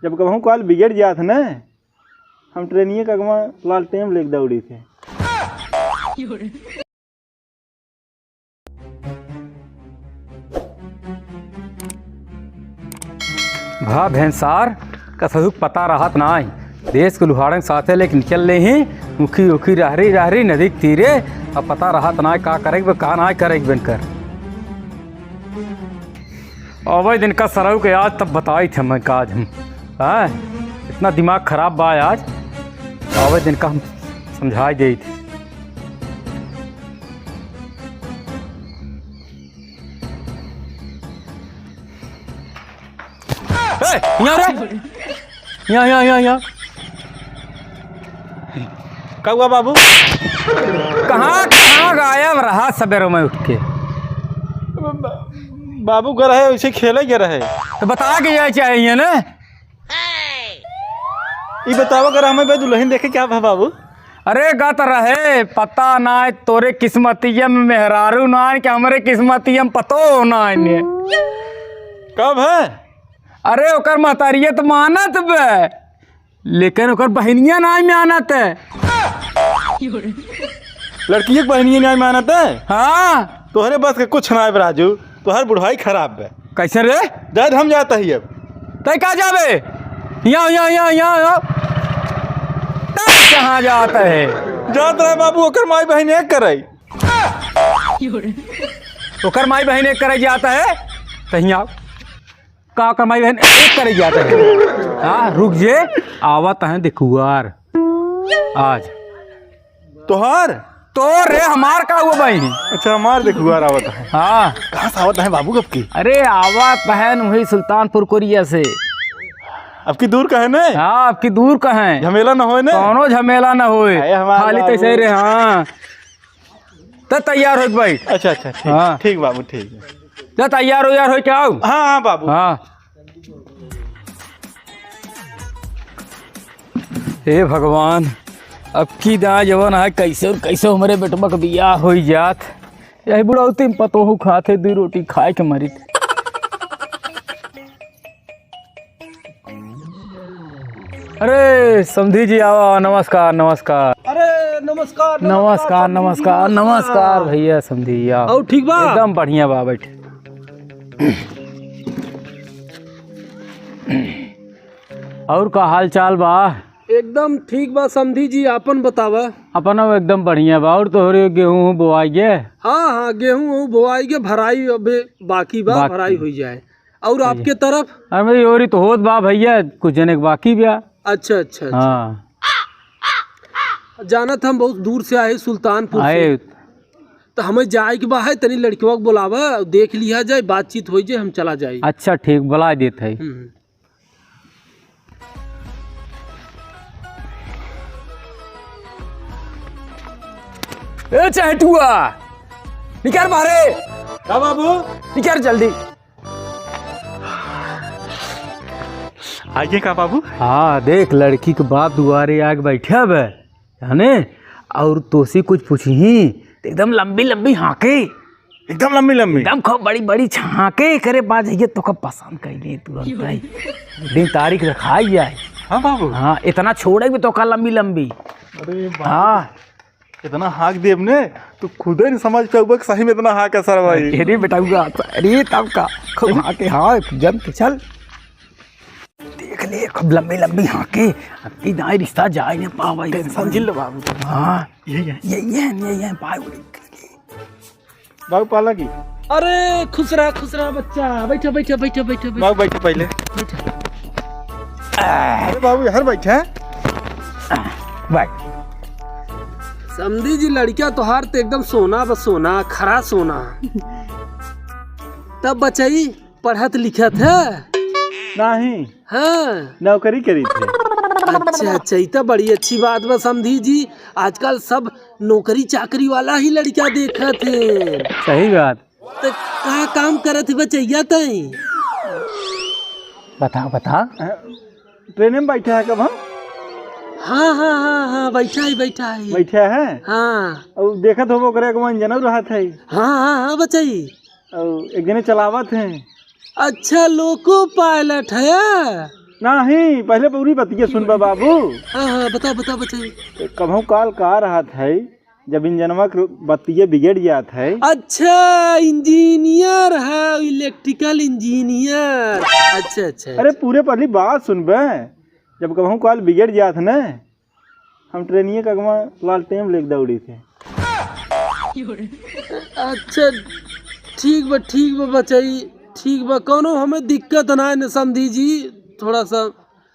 जब कहूँ कॉल बिगड़ जात न हम ट्रेनिए का लालटेन लेके दौड़ी थे। भा भैंसार का सदुक पता रहत नाई देश के लुहाड़न साथे लेके निकल ले ही मुखी उखी रहरी नदी के तीरे अब पता रहत नाई का करेग का ना करेग बनकर अवै दिन का सरऊ के आज तब बताई थे मैं का आज हम इतना दिमाग खराब बा आज अवै दिन का हम समझाई दे थे। यहाँ कब हुआ बाबू? कहाँ गायब रहा सवेरों में उठ के? बाबू गर है उसे खेले गे रहे तो बता के जाए चाहिए ना। ये बताओ अगर हमें भाई दुल्हन देखे क्या भा बाबू? अरे गत रहे पता ना तोरे किस्मतिया में मेहरारू ना कि हमारे किस्मतिया में पतो ना। कब है? अरे ओकर महतारिया तो मानत बे लेकिन ओकर बहनिया ना मानत है। लड़की एक बहनिया नहीं मानत है? हाँ तोहरे बस के कुछ ना राजू, तोहर बुढ़ाई खराब है। कैसे रे? जद हम जाता ही अब तय कहाँ जावे? यहाँ कहाँ जाता है? जात रहे बाबू ओकर माई बहन एक करे। ओकर माई बहन एक करे जाता है तही आओ का ओकर माई बहन एक करे जाता है। हाँ रुक जे आवत है देखुआर आज तोहार तो रे हमार का हुआ बहन। अच्छा हमार देखुआर आवत है। हाँ कहाँ से आवत है बाबू कब की? अरे आवत बहन वही सुल्तानपुर कोरिया से। अब की दूर कहे ने? हाँ अब की दूर कहें झमेला न होए ने? कौनो झमेला न होए खाली तो सही रे। हाँ तो तैयार हो भाई। अच्छा अच्छा ठीक, हाँ ठीक बाबू ठीक है। तो तैयार हो क्या आओ? हाँ हाँ बाबू। हाँ हे भगवान अब की दा जवन है कैसे और कैसे हमारे बेटवा का बियाह हो जात। यही बुढ़ौती में पतोहू खाते दो रोटी खाए के मरी। अरे समधी जी आओ। नमस्कार नमस्कार। अरे नमस्कार नमस्कार नमस्कार नमस्कार भैया समधी आओ। ठीक बा? एकदम बढ़िया बा बैठे। और का हाल चाल बा? एकदम ठीक बा समधी जी आपन बतावा। अपन एकदम बढ़िया बा। और तोहरे गेहूँ बोआई गे? हाँ हाँ गेहूँ बोआई के भराई अबे बाकी बा भराई हो जाए। और आपके तरफ? अरे मेरी ओरी तो होत बा भैया कुछ जने के बाकी बा। अच्छा अच्छा हाँ जाना था हम बहुत दूर से आए सुल्तानपुर से। आए तो हमें जाए के बा है तनी लड़कियों को बुलावा देख लिया जाए बातचीत हो जाए हम चला जाए। अच्छा ठीक बुला देते है। ए चहटुआ निकर बाहरे। का बाबू? निकर जल्दी। आइए का बाबू? हाँ देख लड़की के बाप दुआरे आग बैठा बे जाने और तोसी कुछ पूछी एकदम लंबी लंबी हाँके एकदम लंबी लंबी एकदम खूब बड़ी बड़ी छाके करे बात है तो कब पसंद कर लिए तुरंत भाई दिन तारीख रखाई जाए। हाँ बाबू। हाँ इतना छोड़े भी तो का लंबी लंबी। अरे हाँ इतना हाक देव ने तो खुद ही नहीं समझ पाऊंगा सही में इतना हाक है सर भाई। अरे बेटाऊंगा अरे तब का खूब हाँके। हाँ जम के चल देख ले खूब लंबी लंबी हाँके अब दाई रिश्ता जाए ना पावा समझ लो बाबू। हाँ यही ये पाए बाबू पाला की? अरे खुश रहा बच्चा बैठा बैठा बैठा बैठा बैठा। बाबू बैठे पहले। अरे बाबू हर बैठे बैठ। समधी जी लड़कियां तोहार तो एकदम सोना बस सोना खरा सोना। तब बचाई पढ़त लिखत है? नहीं हाँ नौकरी करी थे। अच्छा अच्छा ये तो बड़ी अच्छी बात बा समधी जी। आजकल सब नौकरी चाकरी वाला ही लड़कियां देखा थे। सही बात। तो कहाँ काम करत बचैया तई? बता ट्रेन में बैठे है कब हम? हाँ हाँ हाँ हाँ बैठा है बैठे है। हाँ और देखत हो करे एक जनऊ रहा था। हाँ हाँ हाँ बचाई और एक जने चलावत है। अच्छा लोको पायलट है? नहीं, पहले पूरी बतिया सुन बा बाबू। हाँ हाँ बता बता बताइए। कभू काल का रहा है जब इंजनवा के बतिये बिगड़ जात है। अच्छा इंजीनियर है, इलेक्ट्रिकल इंजीनियर। अच्छा अच्छा। अरे पूरे पहली बात सुनबे, जब कभू काल बिगड़ जात न, हम ट्रेनिए का अगवा लालटेन लेके दौड़ी थे। अच्छा ठीक बा बचाई, ठीक बा, कौनो हमें दिक्कत ना है न समझी जी, थोड़ा सा।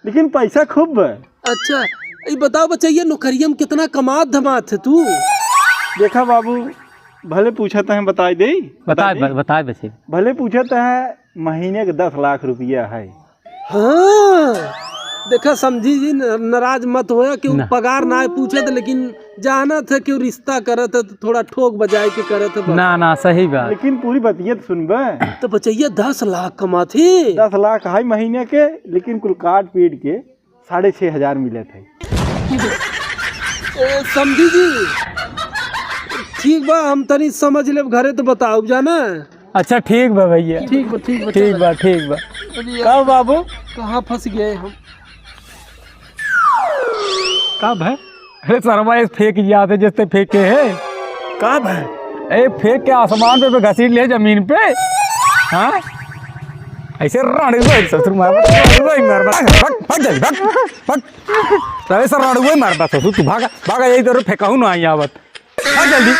लेकिन पैसा खूब बा। अच्छा ये बताओ बचैया, नौकरिया में कितना कमात धमात है तू? देखा बाबू, भले पूछत है बताई दे। बताए बच्चे। भले पूछत है महीने के 10 लाख रुपया है। हाँ देखा समझी जी, नाराज मत होया कि पगार ना पूछे थे, लेकिन जाना था कि रिश्ता करत है तो थोड़ा ठोक बजाए के करत है। ना सही बात। लेकिन पूरी बतिया तो सुनबे। तो बचैया 10 लाख कमाथे। 10 लाख है महीने के, लेकिन कुल काट पीट के 6,500 मिले थे। समझी जी ठीक बा, हम तनी समझ ले घरे तो बताओ जाना। अच्छा ठीक बा भैया, ठीक बा। कब बाबू? कहाँ फंस गए हम? कब है? अरे शर्मा इस फेंक जाते जिससे फेंके है। कब है? ए फेंक के आसमान पे घसीट ले जमीन पे। हाँ ऐसे राणुआ ससुर मारबा, सर राणुआ मारबा ससुर, तू भागा यही तरह फेंकाऊ ना आई आवत। जल्दी